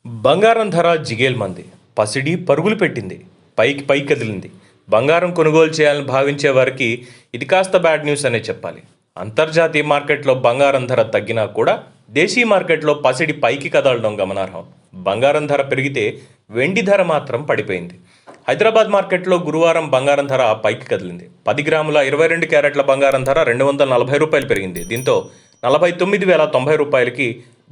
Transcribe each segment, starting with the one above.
బంగారం ధర జిగేల్మంది. పసిడి పరుగులు పెట్టింది. పైకి పై కదిలింది. బంగారం కొనుగోలు చేయాలని భావించే వారికి ఇది కాస్త బ్యాడ్ న్యూస్ అనే చెప్పాలి. అంతర్జాతీయ మార్కెట్లో బంగారం ధర తగ్గినా కూడా దేశీయ మార్కెట్లో పసిడి పైకి కదలడం గమనార్హం. బంగారం ధర పెరిగితే వెండి ధర మాత్రం పడిపోయింది. హైదరాబాద్ మార్కెట్లో గురువారం బంగారం ధర పైకి కదిలింది. 10 గ్రాముల 22 క్యారెట్ల బంగారం ధర ₹240 పెరిగింది. దీంతో 49,090 రూపాయలకి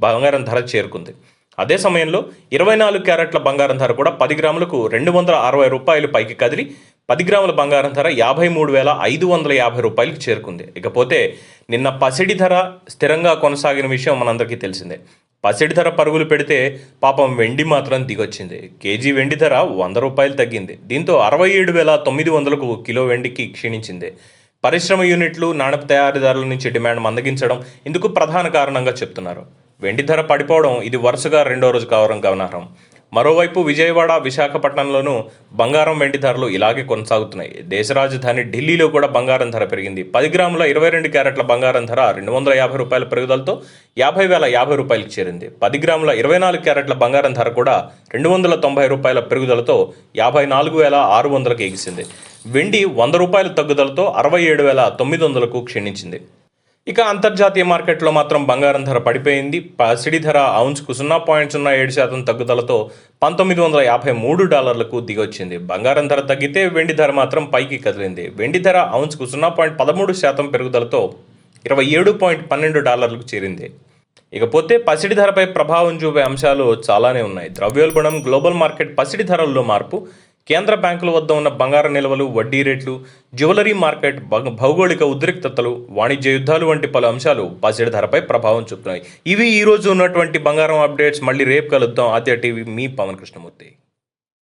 బంగారం ధర చేరుకుంది. అదే సమయంలో 24 క్యారెట్ల బంగారం ధర కూడా 10 గ్రాములకు ₹260 పైకి కదిలి 10 గ్రాముల బంగారం ధర ₹53,550 చేరుకుంది. ఇకపోతే నిన్న పసిడి ధర స్థిరంగా కొనసాగిన విషయం మనందరికీ తెలిసిందే. పసిడి ధర పరుగులు పెడితే పాపం వెండి మాత్రం దిగొచ్చింది. కేజీ వెండి ధర ₹100 తగ్గింది. దీంతో 67,900కు కిలో వెండికి క్షీణించింది. పరిశ్రమ యూనిట్లు, నాణ్యత తయారీదారుల నుంచి డిమాండ్ మందగించడం ఇందుకు ప్రధాన కారణంగా చెప్తున్నారు. వెండి ధర పడిపోవడం ఇది వరుసగా రెండో రోజు కావడం గమనార్హం. మరోవైపు విజయవాడ, విశాఖపట్నంలోనూ బంగారం, వెండి ధరలు ఇలాగే కొనసాగుతున్నాయి. దేశ రాజధాని ఢిల్లీలో కూడా బంగారం ధర పెరిగింది. 10 గ్రాముల 22 క్యారెట్ల బంగారం ధర ₹250 పెరుగుదలతో ₹50,050 చేరింది. 10 గ్రాముల 24 క్యారెట్ల బంగారం ధర కూడా ₹290 పెరుగుదలతో ₹54,600కి ఎగిసింది. వెండి ₹100 తగ్గుదలతో ₹67,900కు క్షీణించింది. ఇక అంతర్జాతీయ మార్కెట్లో మాత్రం బంగారం ధర పడిపోయింది. పసిడి ధర ఔన్స్కు 0.07% తగ్గుదలతో $1,953కు దిగొచ్చింది. బంగారం ధర తగ్గితే వెండి ధర మాత్రం పైకి కదిలింది. వెండి ధర ఔన్స్కు 0.13% పెరుగుదలతో $27.12కు చేరింది. ఇకపోతే పసిడి ధరపై ప్రభావం చూపే అంశాలు చాలానే ఉన్నాయి. ద్రవ్యోల్బణం, గ్లోబల్ మార్కెట్, పసిడి ధరల్లో మార్పు, కేంద్ర బ్యాంకుల వద్ద ఉన్న బంగారు నిల్వలు, వడ్డీ రేట్లు, జ్యువెలరీ మార్కెట్, భౌగోళిక ఉద్రిక్తతలు, వాణిజ్య యుద్ధాలు వంటి పలు అంశాలు పసిడి ధరపై ప్రభావం చూపుతున్నాయి. ఇవి ఈరోజు ఉన్నటువంటి బంగారం అప్డేట్స్. మళ్ళీ రేపు కలుద్దాం. ఆద్య టీవీ, మీ పవన్ కృష్ణమూర్తి.